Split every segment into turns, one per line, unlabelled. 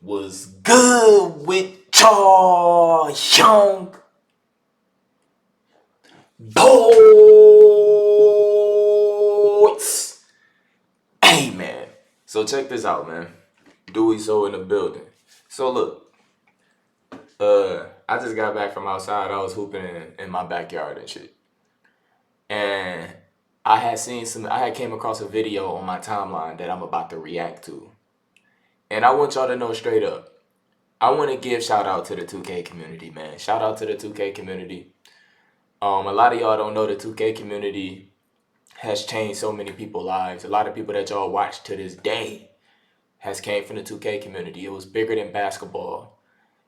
Was good with y'all, young boys. Hey, man. So check this out, man. Dewey So in the building. So look, I just got back from outside. I was hooping in my backyard and shit. And I had came across a video on my timeline that I'm about to react to. And I want y'all to know straight up. I want to give shout out to the 2K community, man. Shout out to the 2K community. A lot of y'all don't know the 2K community has changed so many people's lives. A lot of people that y'all watch to this day has came from the 2K community. It was bigger than basketball.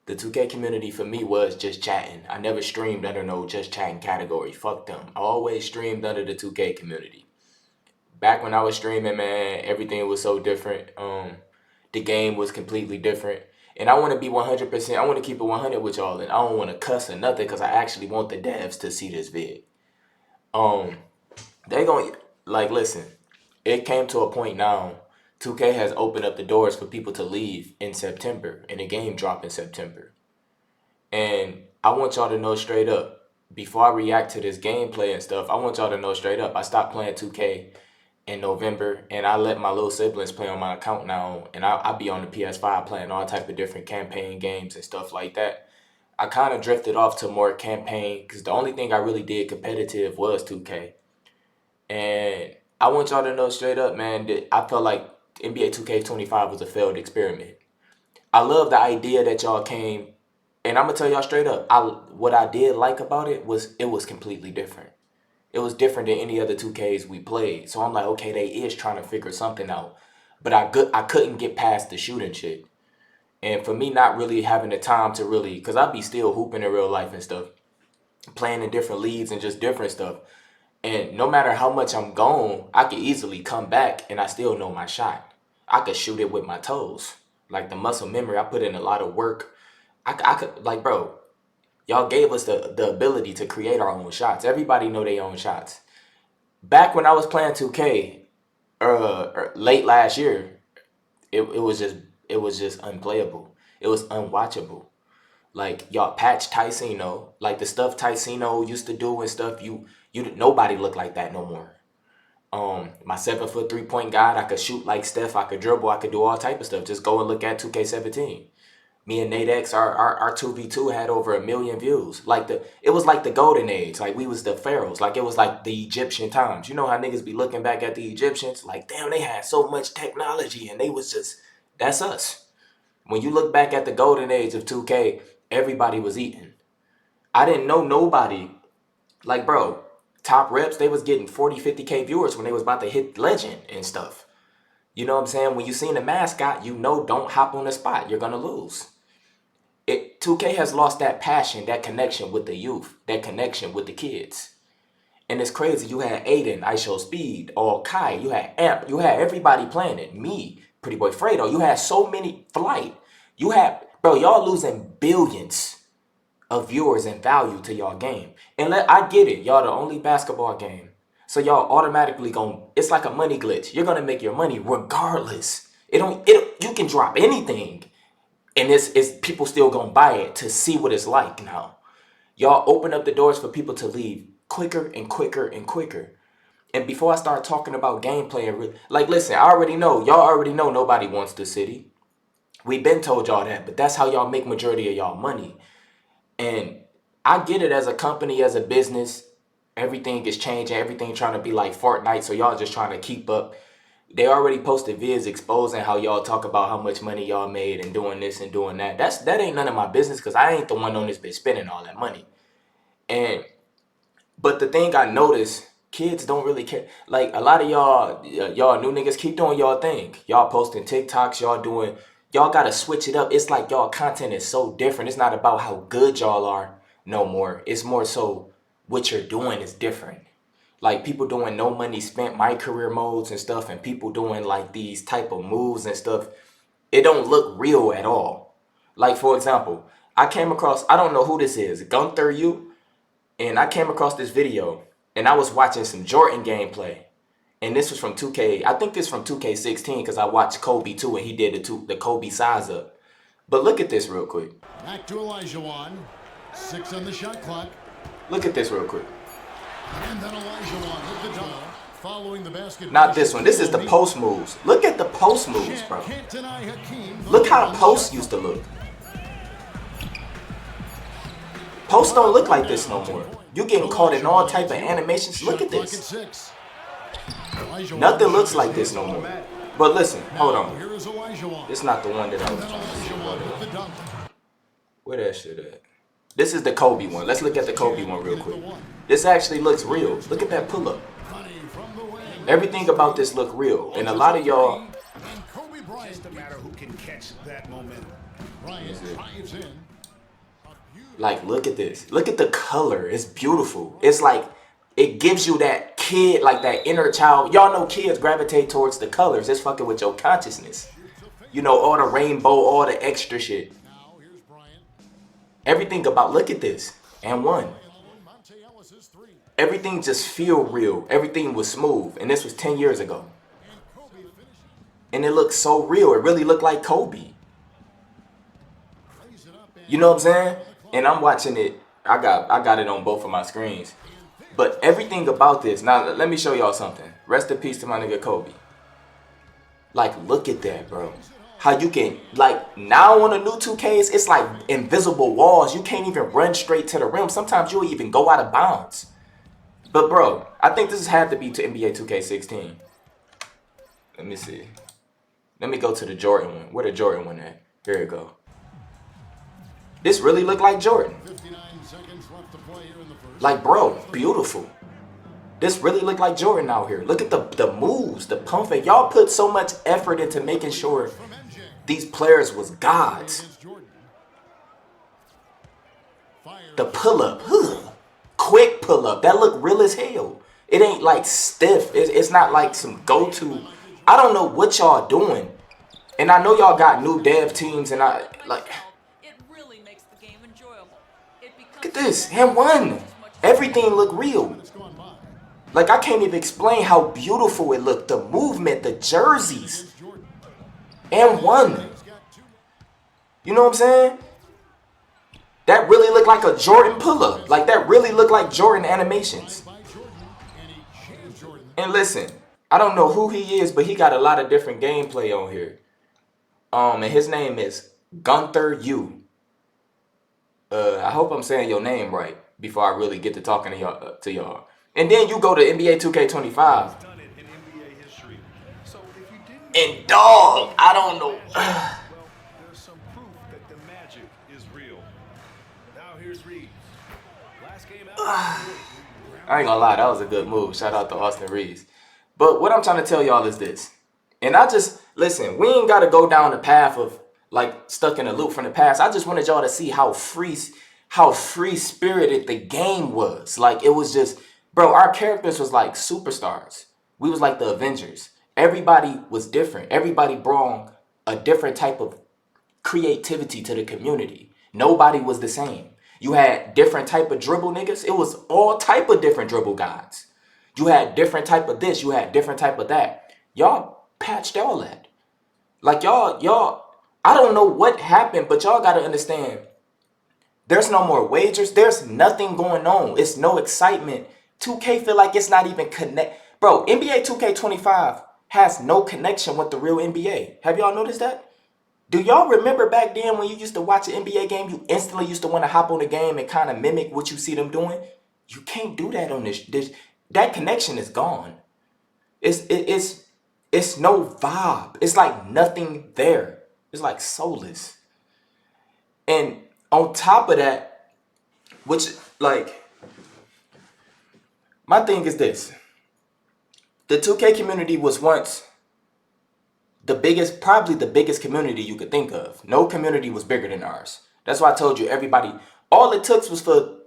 The 2K community for me was just chatting. I never streamed under no just chatting category. Fuck them. I always streamed under the 2K community. Back when I was streaming, man, everything was so different. The game was completely different. And I want to be 100%, I want to keep it 100 with y'all. And I don't want to cuss or nothing because I actually want the devs to see this vid. They going like, listen, it came to a point now. 2K has opened up the doors for people to leave in September, and the game drop in September. And I want y'all to know straight up, before I react to this gameplay and stuff, I want y'all to know straight up, I stopped playing 2K in November, and I let my little siblings play on my account now, and I be on the PS5 playing all type of different campaign games and stuff like that. I kind of drifted off to more campaign, because the only thing I really did competitive was 2K. And I want y'all to know straight up, man, that I felt like NBA 2K25 was a failed experiment. I love the idea that y'all came, and I'm gonna tell y'all straight up, what I did like about it was completely different. It was different than any other 2Ks we played. So I'm like, okay, they is trying to figure something out. But I couldn't get past the shooting shit. And for me not really having the time to really, because I be still hooping in real life and stuff, playing in different leagues and just different stuff. And no matter how much I'm gone, I could easily come back and I still know my shot. I could shoot it with my toes. Like the muscle memory, I put in a lot of work. I could, like, bro, y'all gave us the ability to create our own shots. Everybody know their own shots. Back when I was playing 2K, late last year, it was just unplayable. It was unwatchable. Like y'all patch Ticino, like the stuff Ticino used to do and stuff. You nobody look like that no more. My 7 foot 3 point guy, I could shoot like Steph, I could dribble, I could do all type of stuff. Just go and look at 2K17. Me and Nate X, our 2v2 had over 1 million views. It was like the golden age. Like we was the pharaohs. Like it was like the Egyptian times. You know how niggas be looking back at the Egyptians? Like, damn, they had so much technology and they was just, that's us. When you look back at the golden age of 2K, everybody was eating. I didn't know nobody. Like, bro, top reps, they was getting 40, 50K viewers when they was about to hit legend and stuff. You know what I'm saying? When you seen the mascot, you know don't hop on the spot. You're going to lose. 2K has lost that passion, that connection with the youth, that connection with the kids. And it's crazy. You had Aiden, I Show Speed, or Kai. You had Amp. You had everybody playing it. Me, Pretty Boy Fredo. You had so many Flight. You had, bro, y'all losing billions of viewers and value to y'all game. And I get it. Y'all the only basketball game. So y'all automatically it's like a money glitch. You're going to make your money regardless. You can drop anything. And it's people still gonna buy it to see what it's like now. Y'all open up the doors for people to leave quicker and quicker and quicker. And before I start talking about gameplay like, listen, y'all already know nobody wants the city. We been told y'all that, but that's how y'all make majority of y'all money. And I get it, as a company, as a business, everything is changing, everything trying to be like Fortnite, so y'all just trying to keep up. They already posted vids exposing how y'all talk about how much money y'all made and doing this and doing that. That ain't none of my business, because I ain't the one on this bitch spending all that money. But the thing I noticed, kids don't really care. Like, a lot of y'all new niggas keep doing y'all thing. Y'all posting TikToks, y'all gotta switch it up. It's like y'all content is so different. It's not about how good y'all are no more. It's more so what you're doing is different. Like people doing no money spent my career modes and stuff, and people doing like these type of moves and stuff. It don't look real at all. Like, for example, I came across, I don't know who this is, Gunther you, and I came across this video and I was watching some Jordan gameplay. And this was from 2K. I think this from 2K16, because I watched Kobe too, and he did the Kobe size up. But look at this real quick.
Back to Elijah 6 on the shot clock.
Look at this real quick.
And then Elijah hit the double. Following the basket.
Not this one. This is the post moves. Look at the post moves, bro. Look how posts used to look. Posts don't look like this no more. You getting caught in all type of animations. Look at this. Nothing looks like this no more. But listen, hold on. This is not the one that I was trying to see. Where that shit at? This is the Kobe one. Let's look at the Kobe one real quick. This actually looks real. Look at that pull up. Everything about this look real. And a lot of y'all.
Just a matter who can catch that momentum.
Like, look at this. Look at the color. It's beautiful. It's like, it gives you that kid, like that inner child. Y'all know kids gravitate towards the colors. It's fucking with your consciousness. You know, all the rainbow, all the extra shit. Everything about, look at this. And one. Everything just feel real. Everything was smooth. And this was 10 years ago. And it looked so real. It really looked like Kobe. You know what I'm saying? And I'm watching it. I got it on both of my screens. But everything about this. Now, let me show y'all something. Rest in peace to my nigga Kobe. Like, look at that, bro. How you can, like, now on the new 2Ks, it's like invisible walls. You can't even run straight to the rim. Sometimes you'll even go out of bounds. But, bro, I think this had to be to NBA 2K16. Let me see. Let me go to the Jordan one. Where the Jordan one at? Here we go. This really looked like Jordan. Like, bro, beautiful. This really looked like Jordan out here. Look at the moves, the pump fake. Y'all put so much effort into making sure these players was gods. The pull-up. Quick pull-up. That look real as hell. It ain't like stiff. It's not like some go-to. I don't know what y'all doing. And I know y'all got new dev teams and I like... Look at this. And one. Everything looked real. Like, I can't even explain how beautiful it looked. The movement, the jerseys. And one. You know what I'm saying? That really looked like a Jordan pull-up. Like, that really looked like Jordan animations. And listen, I don't know who he is, but he got a lot of different gameplay on here. And his name is Gunther Yu. I hope I'm saying your name right before I really get to talking to y'all. And then you go to NBA 2K25. And dog, I don't know.
There's some proof that the magic is real. Now here's Reeves. Last game out.
I ain't gonna lie, that was a good move. Shout out to Austin Reeves. But what I'm trying to tell y'all is this. And I just, listen, we ain't gotta go down the path of like stuck in a loop from the past. I just wanted y'all to see how free spirited the game was. Like, it was just, bro, our characters was like superstars. We was like the Avengers. Everybody was different. Everybody brought a different type of creativity to the community. Nobody was the same. You had different type of dribble niggas. It was all type of different dribble guys. You had different type of this. You had different type of that. Y'all patched all that. Like, y'all, I don't know what happened, but y'all got to understand. There's no more wagers. There's nothing going on. It's no excitement. 2K feel like it's not even connect. Bro, NBA 2K25 has no connection with the real NBA. Have y'all noticed that? Do y'all remember back then when you used to watch an NBA game, you instantly used to want to hop on the game and kind of mimic what you see them doing? You can't do that on this. That connection is gone. It's no vibe. It's like nothing there. It's like soulless. And on top of that, which, like, my thing is this. The 2K community was once probably the biggest community you could think of. No community was bigger than ours. That's why I told you everybody, all it took was for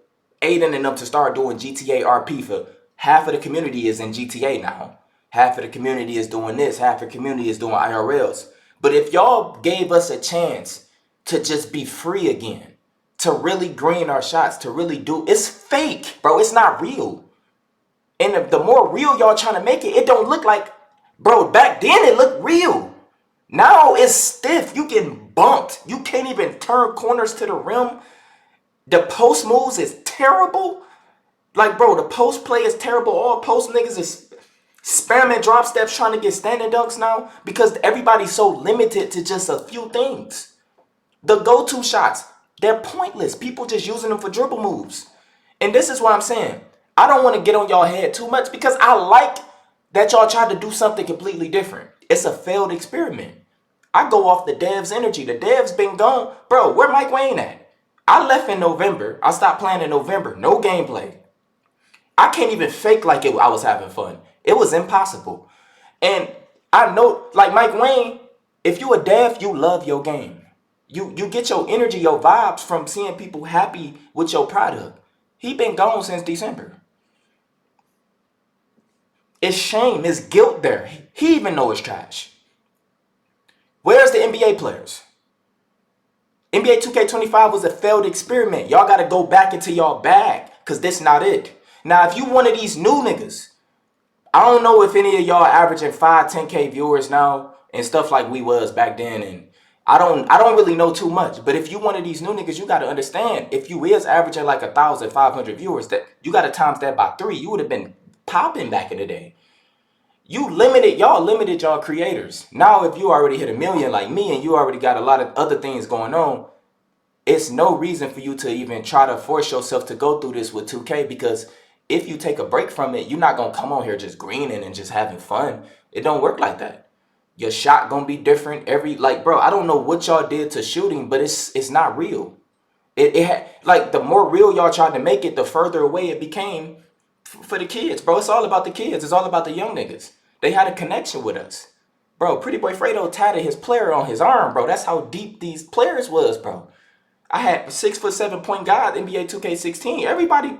Aiden and them to start doing GTA RP. For half of the community is in GTA now. Half of the community is doing this. Half of the community is doing IRLs. But if y'all gave us a chance to just be free again, to really green our shots, to really do, it's fake, bro. It's not real. And the more real y'all trying to make it, it don't look like, bro, back then it looked real. Now it's stiff. You getting bumped. You can't even turn corners to the rim. The post moves is terrible. Like, bro, the post play is terrible. All post niggas is spamming drop steps trying to get standing dunks now because everybody's so limited to just a few things. The go-to shots, they're pointless. People just using them for dribble moves. And this is what I'm saying. I don't want to get on y'all head too much because I like that y'all tried to do something completely different. It's a failed experiment. I go off the devs' energy. The devs been gone. Bro, where Mike Wayne at? I left in November. I stopped playing in November. No gameplay. I can't even fake like I was having fun. It was impossible. And I know, like Mike Wayne, if you a dev, you love your game. You get your energy, your vibes from seeing people happy with your product. He been gone since December. It's shame, it's guilt there. He even know it's trash. Where's the NBA players? NBA 2K25 was a failed experiment. Y'all got to go back into y'all bag because this not it. Now, if you one of these new niggas, I don't know if any of y'all averaging 5, 10K viewers now and stuff like we was back then. And I don't really know too much. But if you one of these new niggas, you got to understand, if you is averaging like 1,500 viewers, that you got to times that by 3. You would have been popping back in the day. Y'all limited y'all creators. Now, if you already hit 1 million like me and you already got a lot of other things going on, it's no reason for you to even try to force yourself to go through this with 2K, because if you take a break from it, you're not going to come on here just greening and just having fun. It don't work like that. Your shot going to be different bro, I don't know what y'all did to shooting, but it's not real. Like, the more real y'all tried to make it, the further away it became for the kids, bro. It's all about the kids. It's all about the young niggas. They had a connection with us. Bro, Pretty Boy Fredo tatted his player on his arm, bro. That's how deep these players was, bro. I had 6'7" point guard, NBA 2K16. Everybody,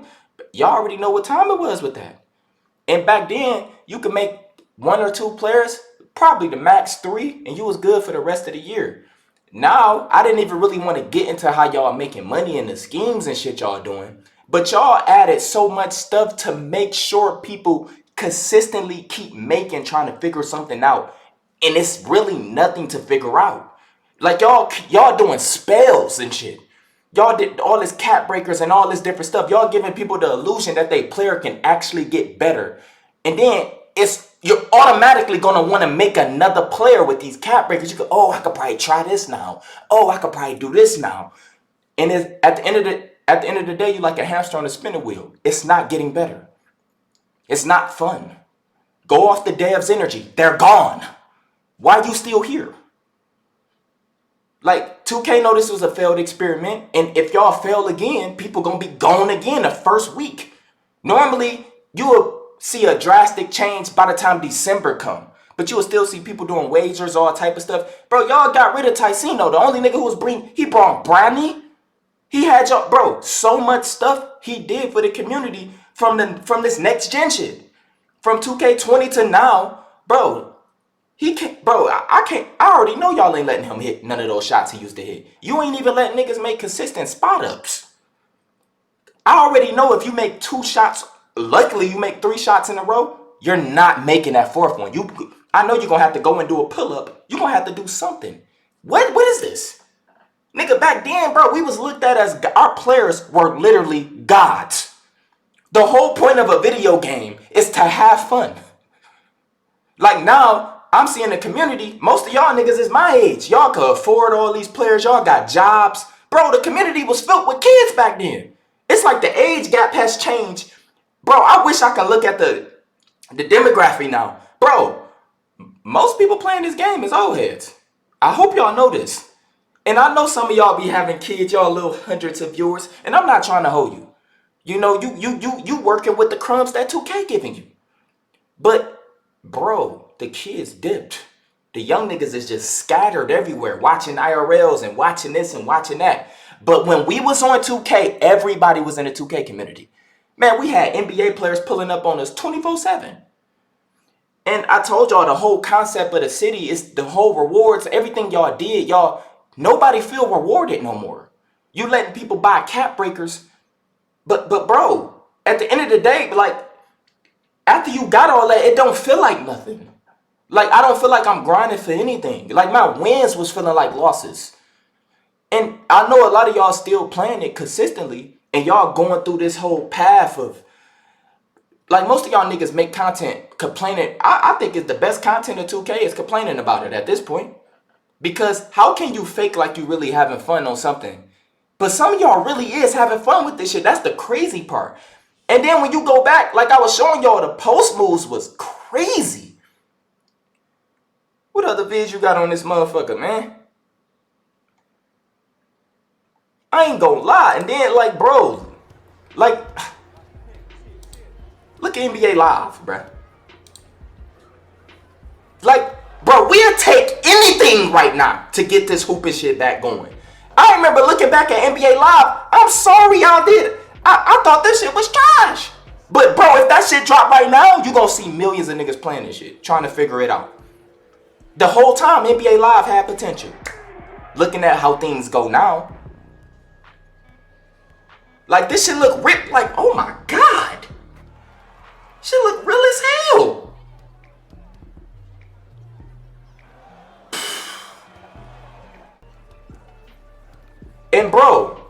y'all already know what time it was with that. And back then, you could make 1 or 2 players, probably the max 3, and you was good for the rest of the year. Now, I didn't even really want to get into how y'all making money and the schemes and shit y'all doing. But y'all added so much stuff to make sure people consistently keep trying to figure something out. And it's really nothing to figure out. Like, y'all doing spells and shit. Y'all did all this cap breakers and all this different stuff. Y'all giving people the illusion that they player can actually get better. And then you're automatically going to want to make another player with these cap breakers. You go, oh, I could probably try this now. Oh, I could probably do this now. And at the end of the day, you're like a hamster on a spinning wheel. It's not getting better. It's not fun. Go off the devs' energy. They're gone. Why are you still here? Like, 2K know this was a failed experiment. And if y'all fail again, people going to be gone again the first week. Normally, you will see a drastic change by the time December come. But you will still see people doing wagers, all type of stuff. Bro, y'all got rid of Ticino. The only nigga who was he brought Brownie. He had y'all, bro, so much stuff he did for the community from this next gen shit. From 2K20 to now, bro, he can't, bro, I already know y'all ain't letting him hit none of those shots he used to hit. You ain't even letting niggas make consistent spot ups. I already know if you make 2 shots, luckily you make 3 shots in a row, you're not making that 4th one. I know you're gonna have to go and do a pull up. You're gonna have to do something. What is this? Nigga, back then, bro, we was looked at as, our players were literally gods. The whole point of a video game is to have fun. Like, now, I'm seeing the community, most of y'all niggas is my age. Y'all could afford all these players. Y'all got jobs. Bro, the community was filled with kids back then. It's like the age gap has changed. Bro, I wish I could look at the demographic now. Bro, most people playing this game is old heads. I hope y'all know this. And I know some of y'all be having kids, y'all little hundreds of viewers, and I'm not trying to hold you. You know, you working with the crumbs that 2K giving you. But, bro, the kids dipped. The young niggas is just scattered everywhere, watching IRLs and watching this and watching that. But when we was on 2K, everybody was in the 2K community. Man, we had NBA players pulling up on us 24/7. And I told y'all the whole concept of the city is the whole rewards, everything y'all did, nobody feel rewarded no more. You letting people buy cap breakers. But bro, at the end of the day, like, after you got all that, it don't feel like nothing. Like, I don't feel like I'm grinding for anything. Like, my wins was feeling like losses. And I know a lot of y'all still playing it consistently, and y'all going through this whole path of, like, most of y'all niggas make content complaining. I think it's the best content of 2K is complaining about it at this point. Because how can you fake like you really having fun on something? But some of y'all really is having fun with this shit. That's the crazy part. And then when you go back, like I was showing y'all, the post moves was crazy. What other vids you got on this motherfucker, man? I ain't gonna lie. And then, like, bro, like, look at NBA Live, bro. Like, bro, we'll take anything right now to get this hooping shit back going. I remember looking back at NBA Live. I'm sorry y'all did. I thought this shit was trash. But, bro, if that shit drop right now, you gonna see millions of niggas playing this shit, trying to figure it out. The whole time, NBA Live had potential. Looking at how things go now, like, this shit look ripped. Like, oh my God. Shit look real as hell. And bro,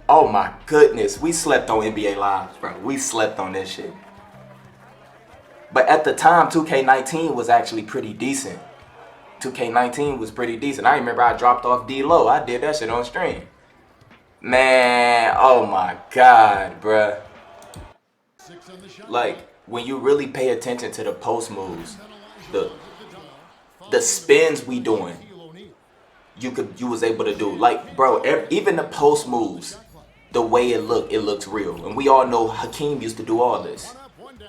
oh my goodness, we slept on NBA Live, bro. We slept on this shit. But at the time, 2K19 was actually pretty decent. 2K19 was pretty decent. I remember I dropped off D-Lo. I did that shit on stream. Man, oh my God, bruh. Like, when you really pay attention to the post moves, the spins we doing, you was able to do. Like, bro, even the post moves, the way it looks real. And we all know Hakeem used to do all this.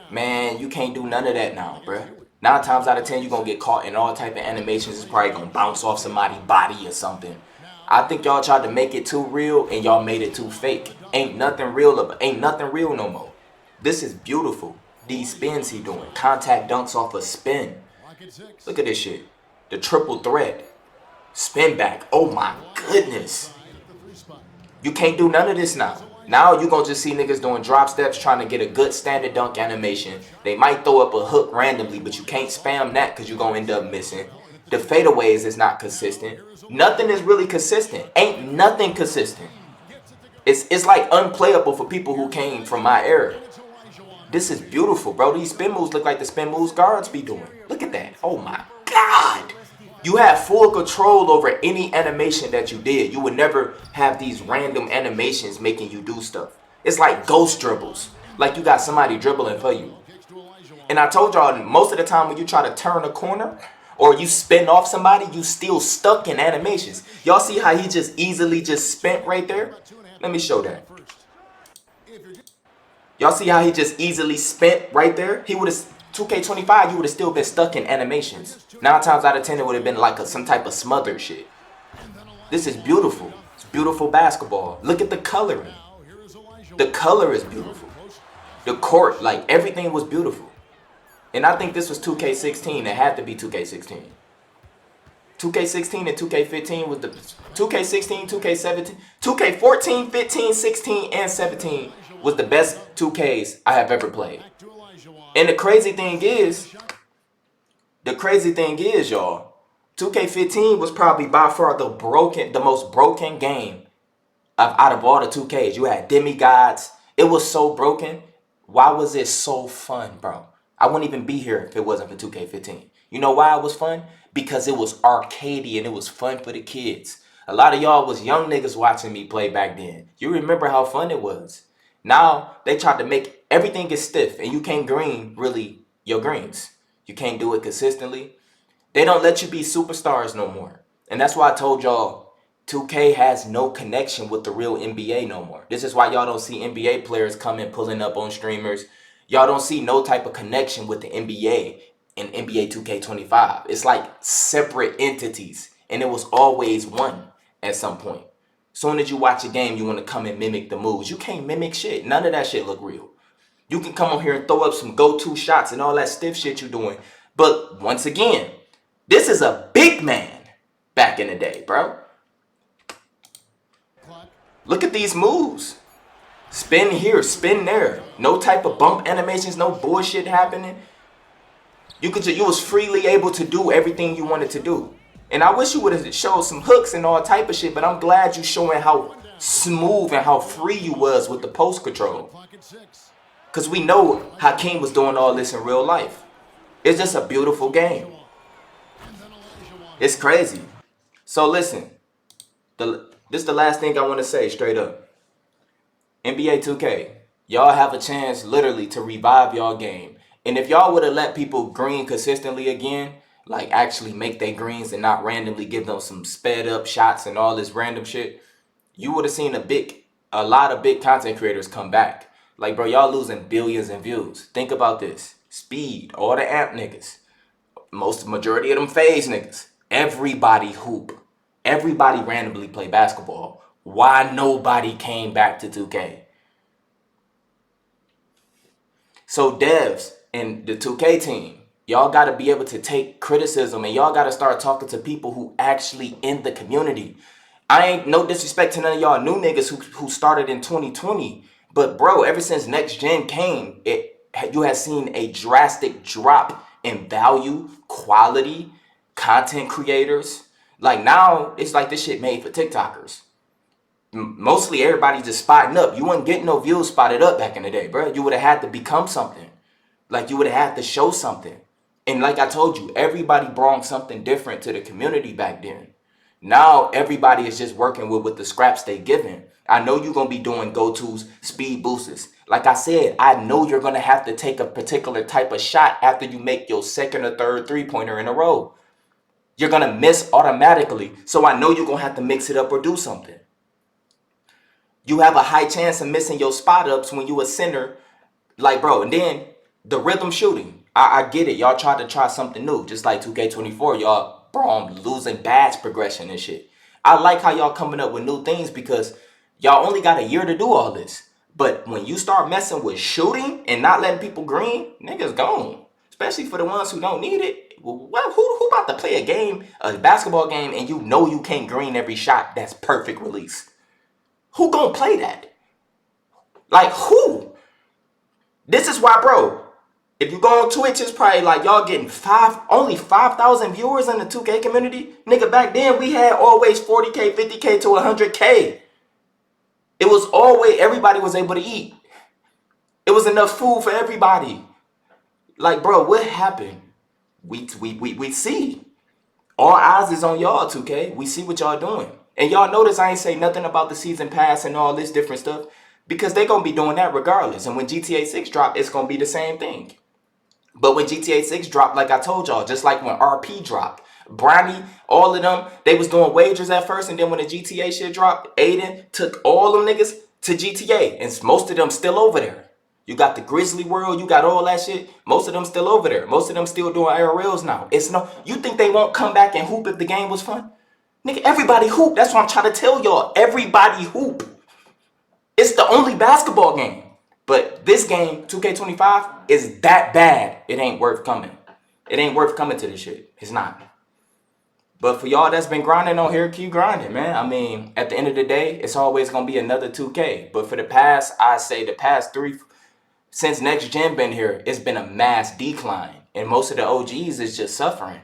Man, you can't do none of that now, bruh. 9 times out of 10, you're going to get caught in all type of animations. It's probably going to bounce off somebody's body or something. I think y'all tried to make it too real and y'all made it too fake. Ain't nothing real no more. This is beautiful. These spins he doing. Contact dunks off a spin. Look at this shit. The triple threat. Spin back. Oh my goodness. You can't do none of this now. Now you're going to just see niggas doing drop steps trying to get a good standard dunk animation. They might throw up a hook randomly, but you can't spam that because you're going to end up missing. The fadeaways is not consistent. Nothing is really consistent. Ain't nothing consistent. It's like unplayable for people who came from my era. This is beautiful, bro. These spin moves look like the spin moves guards be doing. Look at that. Oh my God. You have full control over any animation that you did. You would never have these random animations making you do stuff. It's like ghost dribbles. Like you got somebody dribbling for you. And I told y'all, most of the time when you try to turn a corner or you spin off somebody, you still stuck in animations. Y'all see how he just easily just spent right there? Let me show that. Y'all see how he just easily spent right there? He would have, 2K25, you would have still been stuck in animations. 9 times out of 10, it would have been like some type of smothered shit. This is beautiful. It's beautiful basketball. Look at the coloring. The color is beautiful. The court, like everything was beautiful. And I think this was 2K16. It had to be 2K16. 2K16 and 2K15 was the 2K16, 2K17, 2K14, 15, 16, and 17 was the best 2Ks I have ever played. And the crazy thing is, y'all, 2K15 was probably by far the most broken game out of all the 2Ks. You had demigods. It was so broken. Why was it so fun, bro? I wouldn't even be here if it wasn't for 2K15. You know why it was fun? Because it was arcadey and it was fun for the kids. A lot of y'all was young niggas watching me play back then. You remember how fun it was. Now, they tried to make everything get stiff and you can't green, really, your greens. You can't do it consistently. They don't let you be superstars no more. And that's why I told y'all, 2K has no connection with the real NBA no more. This is why y'all don't see NBA players coming pulling up on streamers. Y'all don't see no type of connection with the NBA and NBA 2K25. It's like separate entities. And it was always one at some point. Soon as you watch a game, you want to come and mimic the moves. You can't mimic shit. None of that shit look real. You can come on here and throw up some go-to shots and all that stiff shit you're doing. But once again, this is a big man back in the day, bro. Look at these moves. Spin here, spin there. No type of bump animations, no bullshit happening. You was freely able to do everything you wanted to do. And I wish you would have showed some hooks and all type of shit, but I'm glad you showing how smooth and how free you was with the post control. Cause we know Hakeem was doing all this in real life. It's just a beautiful game. It's crazy. So listen, this is the last thing I want to say straight up. NBA 2K, y'all have a chance literally to revive y'all game. And if y'all would have let people green consistently again, like actually make their greens and not randomly give them some sped up shots and all this random shit, you would have seen a lot of big content creators come back. Like, bro, y'all losing billions in views. Think about this. Speed, all the amp niggas, majority of them phase niggas. Everybody hoop. Everybody randomly play basketball. Why nobody came back to 2K? So devs and the 2K team, y'all got to be able to take criticism and y'all got to start talking to people who actually in the community. I ain't no disrespect to none of y'all new niggas who started in 2020. But bro, ever since next gen came, you have seen a drastic drop in value, quality, content creators. Like now, it's like this shit made for TikTokers. Mostly everybody just spotting up. You wouldn't get no views spotted up back in the day, bro. You would have had to become something. Like you would have had to show something. And like I told you, everybody brought something different to the community back then. Now everybody is just working with the scraps they given. I know you're going to be doing go-tos, speed boosts. Like I said, I know you're going to have to take a particular type of shot after you make your second or third three-pointer in a row. You're going to miss automatically. So I know you're going to have to mix it up or do something. You have a high chance of missing your spot ups when you a center. Like, bro, and then the rhythm shooting. I get it. Y'all tried to try something new. Just like 2K24, y'all, bro, I'm losing badge progression and shit. I like how y'all coming up with new things because y'all only got a year to do all this. But when you start messing with shooting and not letting people green, niggas gone. Especially for the ones who don't need it. Well, who about to play a game, a basketball game, and you know you can't green every shot that's perfect release? Who gonna play that? Like, who? This is why, bro, if you go on Twitch, it's probably like y'all getting only 5,000 viewers in the 2K community. Nigga, back then we had always 40K, 50K to 100K. It was always, everybody was able to eat. It was enough food for everybody. Like, bro, what happened? We see. All eyes is on y'all, 2K. We see what y'all doing. And y'all notice I ain't say nothing about the season pass and all this different stuff because they going to be doing that regardless. And when GTA 6 drop, it's going to be the same thing. But when GTA 6 dropped, like I told y'all, just like when RP dropped, Brownie, all of them, they was doing wagers at first. And then when the GTA shit dropped, Aiden took all them niggas to GTA. And most of them still over there. You got the Grizzly World, you got all that shit. Most of them still over there. Most of them still doing IRLs now. You think they won't come back and hoop if the game was fun? Nigga, everybody hoop. That's what I'm trying to tell y'all. Everybody hoop. It's the only basketball game. But this game, 2K25, is that bad. It ain't worth coming. It ain't worth coming to this shit. It's not. But for y'all that's been grinding on here, keep grinding, man. I mean, at the end of the day, it's always going to be another 2K. But for the past, I say the past since Next Gen been here, it's been a mass decline. And most of the OGs is just suffering.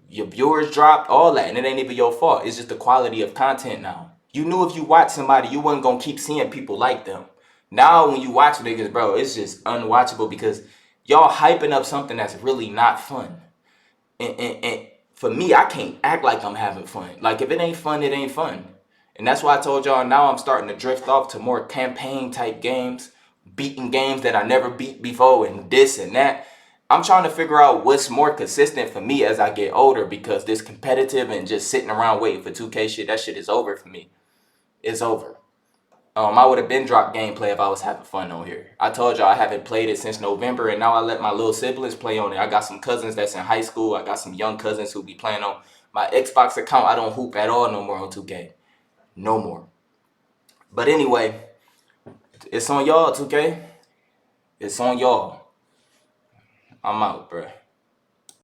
Your viewers dropped, all that, and it ain't even your fault. It's just the quality of content now. You knew if you watch somebody, you wasn't going to keep seeing people like them. Now when you watch niggas, bro, it's just unwatchable because y'all hyping up something that's really not fun. And for me, I can't act like I'm having fun. Like, if it ain't fun, it ain't fun. And that's why I told y'all now I'm starting to drift off to more campaign-type games, beating games that I never beat before and this and that. I'm trying to figure out what's more consistent for me as I get older because this competitive and just sitting around waiting for 2K shit, that shit is over for me. It's over. I would have been dropped gameplay if I was having fun on here. I told y'all I haven't played it since November, and now I let my little siblings play on it. I got some cousins that's in high school. I got some young cousins who be playing on my Xbox account. I don't hoop at all no more on 2K. No more. But anyway, it's on y'all, 2K. It's on y'all. I'm out, bruh.